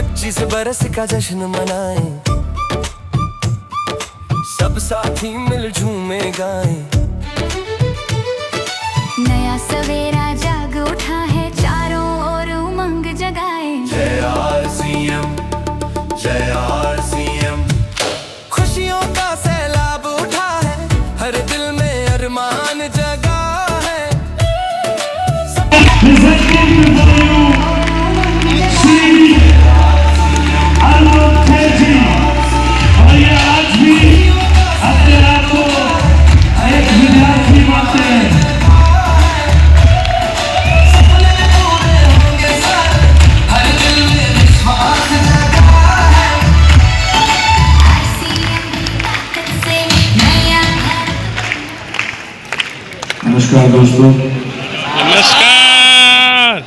25 बरस का जश्न मनाएं, सब साथी मिल झूमे गाएं। नया सवेरा जाग उठा है, चारों ओर उमंग जगाए। जय आरसीएम, जय आरसीएम। खुशियों का सैलाब उठा है, हर दिल में अरमान जगा है। नमस्कार दोस्तों। नमस्कार।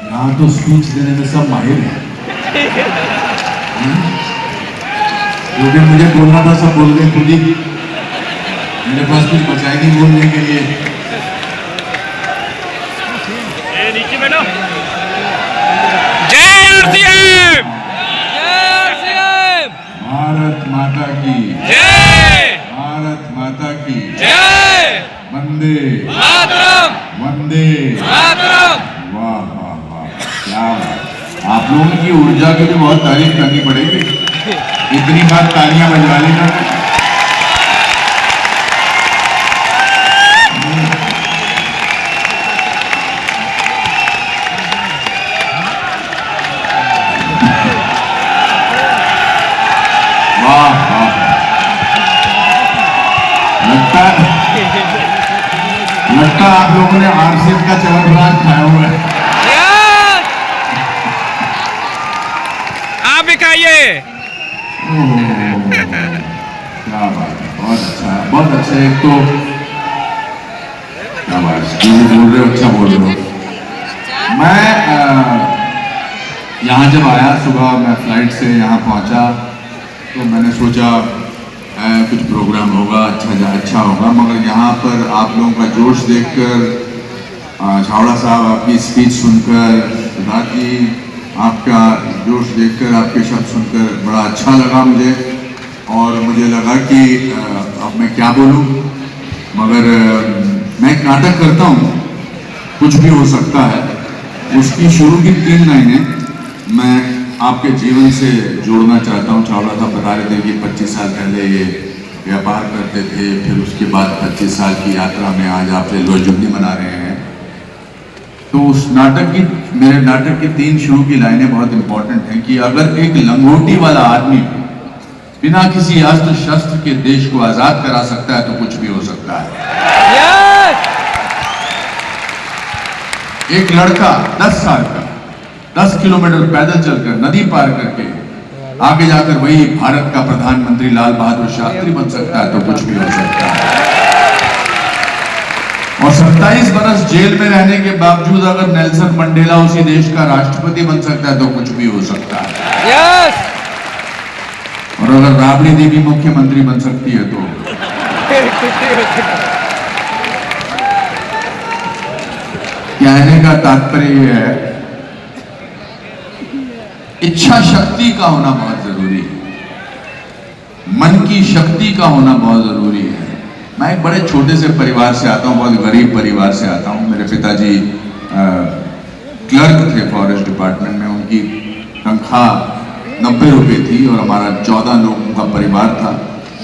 यहाँ तो स्पीच देने में सब माहिर हैं, जो भी मुझे बोलना था सब बोल गए खुद ही। मेरे पास कुछ बचा ही नहीं बोलने के लिए। नीचे बैठो। जय आरसीएम, जय आरसीएम। भारत माता की जय, भारत माता की जय। वंदे मातरम, वंदे मातरम। वाह वाह वाह, क्या बात। आप लोगों की ऊर्जा की भी बहुत तारीफ करनी पड़ेगी। इतनी बार तालियां बजवा ली ना। वाह वाह, लगता है आप लोगों ने आरसीएम का चवनप्राश खाया हुआ है। आप भी खाइए। क्या बात है, बहुत अच्छा है, बहुत अच्छा। एक तो क्या बात है, बोल रहे हो, अच्छा बोल रहे हो। मैं यहाँ जब आया सुबह, मैं फ्लाइट से यहाँ पहुँचा तो मैंने सोचा कुछ प्रोग्राम होगा, अच्छा होगा। मगर यहाँ पर आप लोगों का जोश देखकर, छावड़ा साहब आपकी स्पीच सुनकर, सिद्धार्थ जी आपका जोश देखकर, आपके शब्द सुनकर बड़ा अच्छा लगा मुझे। और मुझे लगा कि अब मैं क्या बोलूँ, मगर मैं एक नाटक करता हूँ, कुछ भी हो सकता है। उसकी शुरू की 3 लाइनें मैं आपके जीवन से जोड़ना चाहता हूँ। छावड़ा साहब बता रहे थे कि 25 साल पहले ये व्यापार करते थे, फिर उसके बाद 25 साल की यात्रा में आज आप लोहजयंती मना रहे हैं। तो उस नाटक की, मेरे नाटक की 3 शुरू की लाइनें बहुत इंपॉर्टेंट हैं कि अगर एक लंगोटी वाला आदमी बिना किसी अस्त्र शस्त्र के देश को आजाद करा सकता है तो कुछ भी हो सकता है। एक लड़का 10 साल का 10 किलोमीटर पैदल चलकर, नदी पार करके आगे जाकर वही भारत का प्रधानमंत्री लाल बहादुर शास्त्री बन सकता है तो कुछ भी हो सकता है। और 27 बरस जेल में रहने के बावजूद अगर नेल्सन मंडेला उसी देश का राष्ट्रपति बन सकता है तो कुछ भी हो सकता है। और अगर राबड़ी देवी मुख्यमंत्री बन सकती है तो कहने का तात्पर्य यह है, इच्छा शक्ति का होना बहुत जरूरी है, मन की शक्ति का होना बहुत जरूरी है। मैं एक बड़े छोटे से परिवार से आता हूँ, बहुत गरीब परिवार से आता हूँ। मेरे पिताजी क्लर्क थे फॉरेस्ट डिपार्टमेंट में, उनकी तनख्वाह 90 रुपये थी और हमारा 14 लोगों का परिवार था।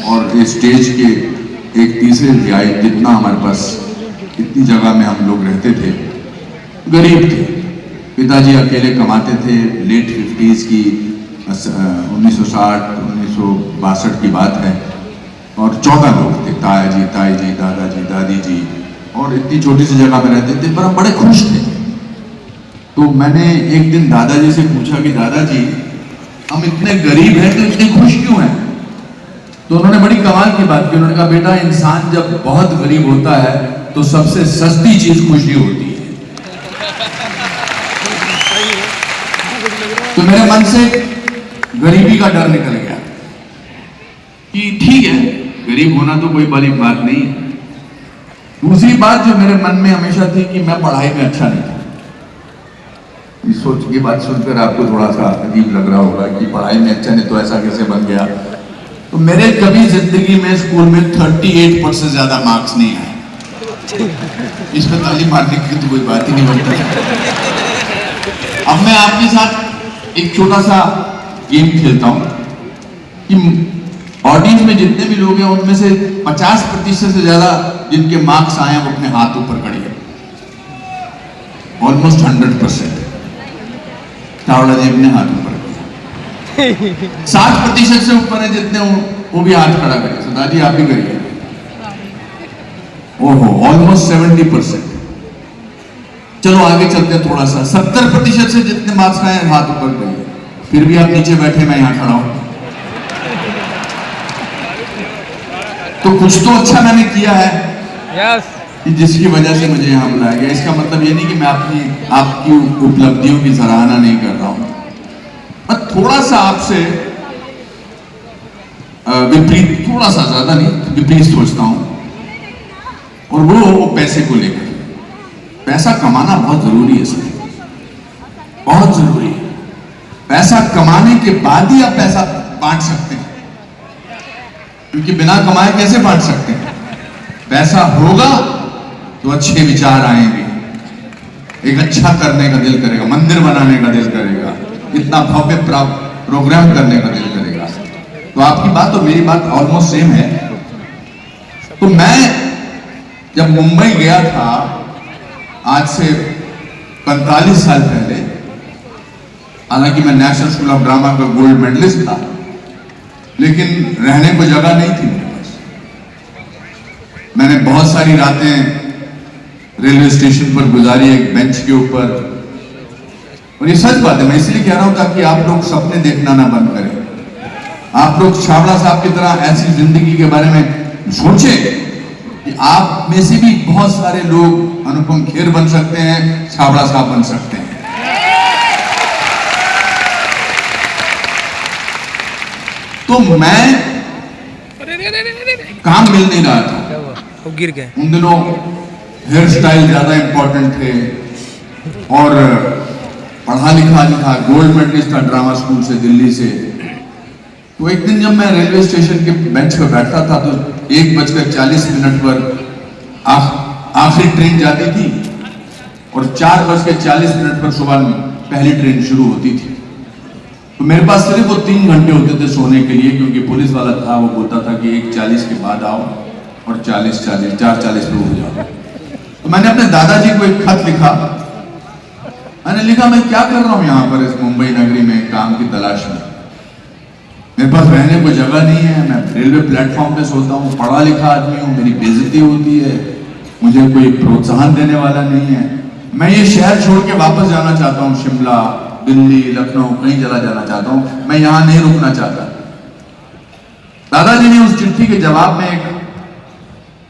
और इस स्टेज के एक तीसरे तिहाई जितना हमारे पास, इतनी जगह में हम लोग रहते थे, गरीब थे। पिताजी अकेले कमाते थे। लेट 50s की 1960 1962 की बात है। और 14 लोग थे, ताया जी, ताई जी, दादाजी, दादी जी, और इतनी छोटी सी जगह में रहते थे, पर हम बड़े खुश थे। तो मैंने एक दिन दादाजी से पूछा कि दादाजी, हम इतने गरीब हैं तो इतने खुश क्यों हैं? तो उन्होंने बड़ी कमाल की बात की। उन्होंने कहा, बेटा, इंसान जब बहुत गरीब होता है तो सबसे सस्ती चीज खुशी होती है। तो मेरे मन से गरीबी का डर निकल गया कि ठीक है, गरीब होना तो कोई बड़ी बात नहीं है। दूसरी बात जो मेरे मन में हमेशा थी कि मैं पढ़ाई में अच्छा नहीं था। ये बात सुनकर आपको थोड़ा सा अजीब लग रहा होगा कि पढ़ाई में अच्छा नहीं तो ऐसा कैसे बन गया। तो मेरे कभी जिंदगी में स्कूल में 38% से ज्यादा मार्क्स नहीं आए। इसमें ताली मारने की तो कोई बात ही नहीं बनती। अब मैं आपके साथ एक छोटा सा गेम खेलता हूं कि ऑडियंस में जितने भी लोग हैं उनमें से 50% से ज्यादा जिनके मार्क्स आए हैं वो अपने हाथ ऊपर करिए। ऑलमोस्ट 100%। चावड़ा जी अपने हाथ ऊपर किया। 60% से ऊपर है जितने वो भी हाथ खड़ा करिए। सदा जी आप भी करिए। ओहो, ऑलमोस्ट 70%। चलो आगे चलते हैं थोड़ा सा। 70% से जितने मार्क्स आए हाथ ऊपर करिए। फिर भी आप नीचे बैठे, मैं यहां खड़ा हूं। तो कुछ तो अच्छा मैंने किया है कि जिसकी वजह से मुझे यहां बुलाया गया। इसका मतलब ये नहीं कि मैं आपकी उपलब्धियों की सराहना नहीं कर रहा हूं। मैं थोड़ा सा आपसे विपरीत, थोड़ा सा, ज्यादा नहीं, विपरीत सोचता हूं। और वो पैसे को लेकर। पैसा कमाना बहुत जरूरी है सर, बहुत जरूरी है। पैसा कमाने के बाद ही आप पैसा बांट सकते हैं, क्योंकि बिना कमाए कैसे बांट सकते हैं। पैसा होगा तो अच्छे विचार आएंगे, एक अच्छा करने का दिल करेगा, मंदिर बनाने का दिल करेगा, इतना भव्य प्रोग्राम करने का दिल करेगा। तो आपकी बात और मेरी बात ऑलमोस्ट सेम है। तो मैं जब मुंबई गया था आज से 45 साल पहले, हालांकि मैं नेशनल स्कूल ऑफ ड्रामा का गोल्ड मेडलिस्ट था, लेकिन रहने को जगह नहीं थी मेरे पास। मैंने बहुत सारी रातें रेलवे स्टेशन पर गुजारी, एक बेंच के ऊपर। और ये सच बात है, मैं इसलिए कह रहा हूं ताकि आप लोग सपने देखना ना बंद करें। आप लोग छाबड़ा साहब की तरह ऐसी जिंदगी के बारे में सोचें कि आप में से भी बहुत सारे लोग अनुपम खेर बन सकते हैं, छाबड़ा साहब बन सकते हैं। तो मैं काम मिल नहीं रहा था, वो गिर गए। उन दिनों हेयर स्टाइल ज्यादा इंपॉर्टेंट थे और पढ़ा लिखा गोल्ड मेडलिस्ट था ड्रामा स्कूल से, दिल्ली से। तो एक दिन जब मैं रेलवे स्टेशन के बेंच पर बैठा था तो 1:40 पर आखिरी ट्रेन जाती थी और 4:40 पर सुबह में पहली ट्रेन शुरू होती थी। तो मेरे पास सिर्फ वो 3 घंटे होते थे सोने के लिए, क्योंकि पुलिस वाला था, वो बोलता था कि 1:40 के बाद आओ और 4:40 पे हो जाओ। तो मैंने अपने दादाजी को एक खत लिखा। मैंने लिखा, मैं क्या कर रहा हूं यहां पर इस मुंबई नगरी में काम की तलाश में। मेरे पास रहने को जगह नहीं है, मैं रेलवे प्लेटफॉर्म पे सोता हूँ, पढ़ा लिखा आदमी हूँ, मेरी बेइज्जती होती है, मुझे कोई प्रोत्साहन देने वाला नहीं है। मैं ये शहर छोड़ के वापस जाना चाहता हूँ, शिमला, दिल्ली, लखनऊ, कहीं चला जाना चाहता हूँ, मैं यहां नहीं रुकना चाहता। दादाजी ने उस चिट्ठी के जवाब में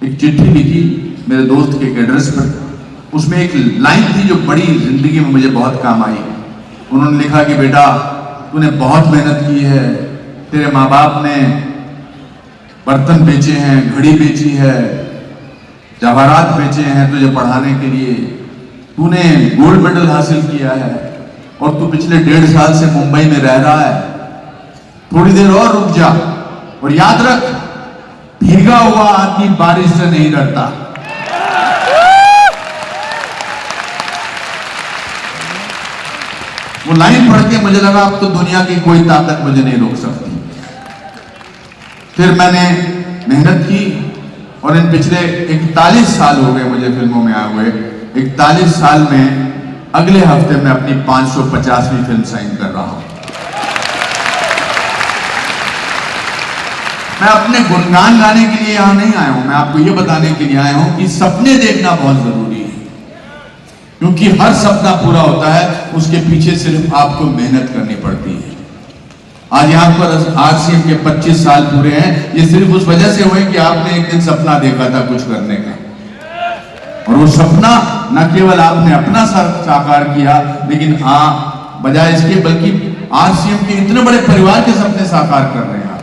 एक चिट्ठी लिखी मेरे दोस्त के एक एड्रेस पर। उसमें एक लाइन थी जो बड़ी जिंदगी में मुझे बहुत काम आई। उन्होंने लिखा कि बेटा, तूने बहुत मेहनत की है, तेरे माँ बाप ने बर्तन बेचे हैं, घड़ी बेची है, जवाहरात बेचे हैं तुझे पढ़ाने के लिए, तूने गोल्ड मेडल हासिल किया है और तू पिछले 1.5 साल से मुंबई में रह रहा है। थोड़ी देर और रुक जा और याद रख, भीगा हुआ आदमी बारिश से नहीं डरता। वो लाइन पढ़ के मुझे लगा अब तो दुनिया की कोई ताकत मुझे नहीं रोक सकती। फिर मैंने मेहनत की और इन पिछले 41 साल हो गए मुझे फिल्मों में आए हुए। 41 साल में अगले हफ्ते में अपनी 550वीं फिल्म साइन कर रहा हूं। मैं अपने गुणगान गाने के लिए यहां नहीं आया हूं, मैं आपको यह बताने के लिए आया हूं कि सपने देखना बहुत जरूरी है, क्योंकि हर सपना पूरा होता है उसके पीछे सिर्फ आपको मेहनत करनी पड़ती है। आज यहां पर आरसीएम के 25 साल पूरे हैं, ये सिर्फ उस वजह से हुए कि आपने एक दिन सपना देखा था कुछ करने का, और वो सपना न केवल आपने अपना साकार किया, लेकिन बजाय इसके बल्कि आरसीएम के इतने बड़े परिवार के सपने साकार कर रहे हैं आप।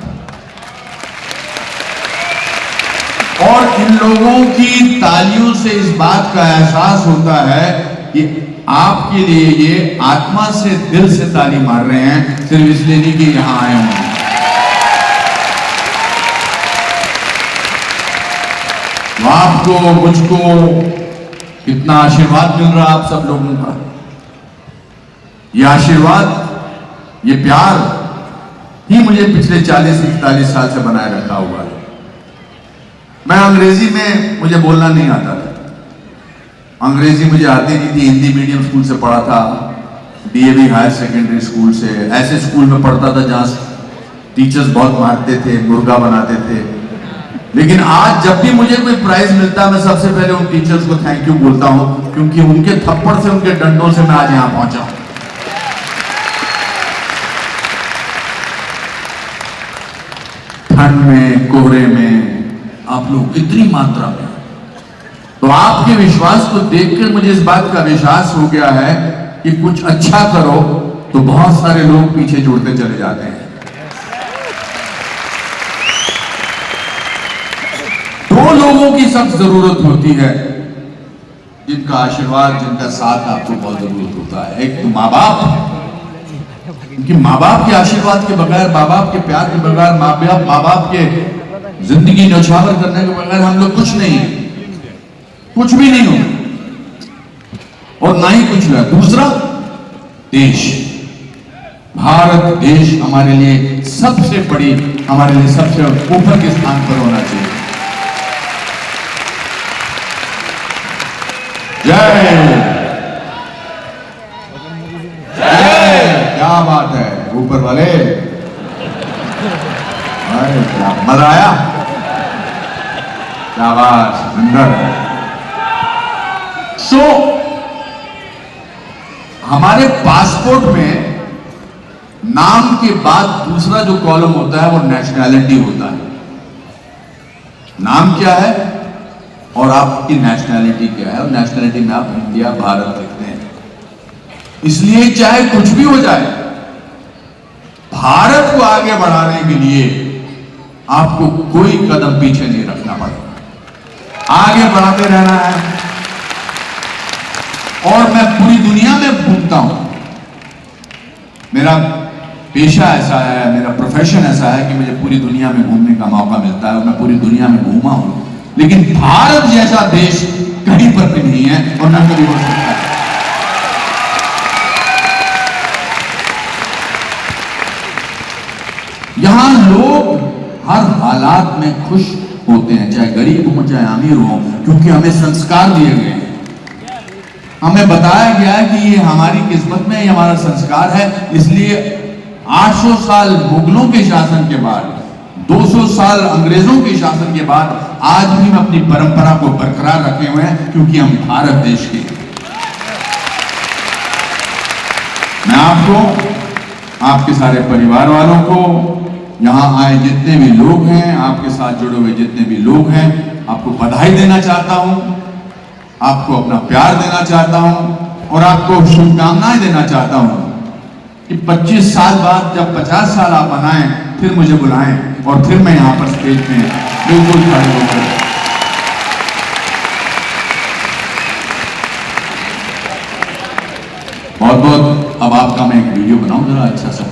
और इन लोगों की तालियों से इस बात का एहसास होता है कि आपके लिए ये आत्मा से दिल से ताली मार रहे हैं, सिर्फ इसलिए नहीं कि यहां आए हों। तो आपको मुझको कितना आशीर्वाद मिल रहा आप सब लोगों का। ये आशीर्वाद, ये प्यार ही मुझे पिछले 40-41 साल से बनाए रखा हुआ है। मैं अंग्रेजी में मुझे बोलना नहीं आता था, अंग्रेजी मुझे आती नहीं थी। हिंदी मीडियम स्कूल से पढ़ा था, डीएवी हायर सेकेंडरी स्कूल से, ऐसे स्कूल में पढ़ता था जहां टीचर्स बहुत मारते थे, मुर्गा बनाते थे। लेकिन आज जब भी मुझे कोई प्राइज मिलता है, मैं सबसे पहले उन टीचर्स को थैंक यू बोलता हूं, क्योंकि उनके थप्पड़ से, उनके डंडों से मैं आज यहां पहुंचा हूं। ठंड में, कोहरे में आप लोग इतनी मात्रा में, तो आपके विश्वास को देखकर मुझे इस बात का विश्वास हो गया है कि कुछ अच्छा करो तो बहुत सारे लोग पीछे जुड़ते चले जाते हैं। दो लोगों की सब जरूरत होती है, जिनका आशीर्वाद, जिनका साथ आपको बहुत जरूरत होता है। एक तो माँ बाप, क्योंकि माँ बाप के आशीर्वाद के बगैर, माँ बाप के प्यार के बगैर, माँ बाप के जिंदगी न्यौछावर करने के बगैर हम लोग कुछ नहीं है, कुछ भी नहीं हो और ना ही कुछ हुआ। दूसरा, देश, भारत देश हमारे लिए सबसे बड़ी, हमारे लिए सबसे ऊपर के स्थान पर होना चाहिए। जय जय, क्या बात है ऊपर वाले, अरे क्या मजा आया, क्या बात सुंदर। सो हमारे पासपोर्ट में नाम के बाद दूसरा जो कॉलम होता है वो नेशनैलिटी होता है। नाम क्या है और आपकी नेशनैलिटी क्या है, और नेशनैलिटी में आप इंडिया, भारत लिखते हैं। इसलिए चाहे कुछ भी हो जाए, भारत को आगे बढ़ाने के लिए आपको कोई कदम पीछे नहीं रखना पड़ेगा, आगे बढ़ाते रहना है। और मैं पूरी दुनिया में घूमता हूं, मेरा पेशा ऐसा है, मेरा प्रोफेशन ऐसा है कि मुझे पूरी दुनिया में घूमने का मौका मिलता है और मैं पूरी दुनिया में घूमा हूं। लेकिन भारत जैसा देश कहीं पर भी नहीं है और न कभी हो सकता है। यहां लोग हर हालात में खुश होते हैं, चाहे गरीब हो चाहे अमीर हो, क्योंकि हमें संस्कार दिए गए हैं, हमें बताया गया है कि ये हमारी किस्मत में, ये हमारा संस्कार है। इसलिए 800 साल मुगलों के शासन के बाद, 200 साल अंग्रेजों के शासन के बाद आज भी हम अपनी परंपरा को बरकरार रखे हुए हैं, क्योंकि हम भारत देश के। मैं आपको, आपके सारे परिवार वालों को, यहां आए जितने भी लोग हैं, आपके साथ जुड़े हुए जितने भी लोग हैं, आपको बधाई देना चाहता हूं, आपको अपना प्यार देना चाहता हूं और आपको शुभकामनाएं देना चाहता हूं कि 25 साल बाद जब 50 साल आप बनाएं, फिर मुझे बुलाएं और फिर मैं यहां पर स्टेज में बिल्कुल खड़े होकर बहुत बहुत। अब आपका मैं एक वीडियो बनाऊं जरा अच्छा सा,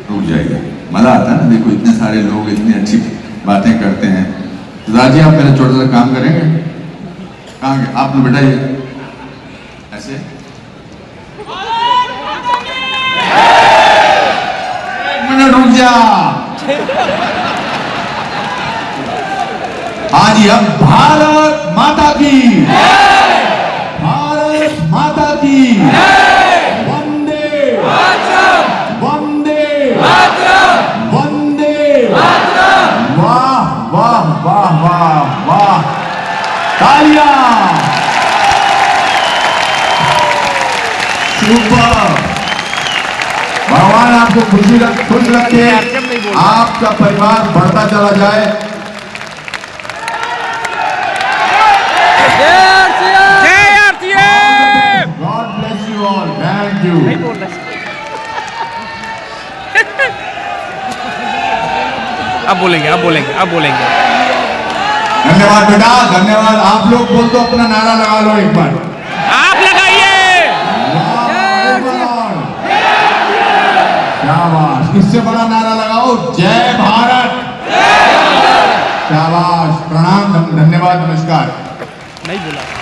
रुक जाइए, मजा आता है ना। देखो इतने सारे लोग इतनी अच्छी बातें करते हैं। राजी आप मेरा छोटा सा काम करेंगे? कहाँ गए आप लोग बेटा? ये ऐसे एक मिनट रुक जा। हाँ जी, अब भारत माता की, भारत माता की, वंदे वंदे वंदे। वाह वाह वाह वाह वाह, तालियां। सुपर, भगवान आपको खुश रखे, आपका परिवार बढ़ता चला जाए। God bless you all, thank you. अब बोलेंगे, अब बोलेंगे, अब बोलेंगे। धन्यवाद बेटा, धन्यवाद। आप लोग बोल दो, अपना नारा लगा लो एक बार। आप लगाइए। शाबाश, इससे बड़ा नारा लगाओ, जय भारत। शाबाश, प्रणाम, धन्यवाद, नमस्कार। नहीं बोला।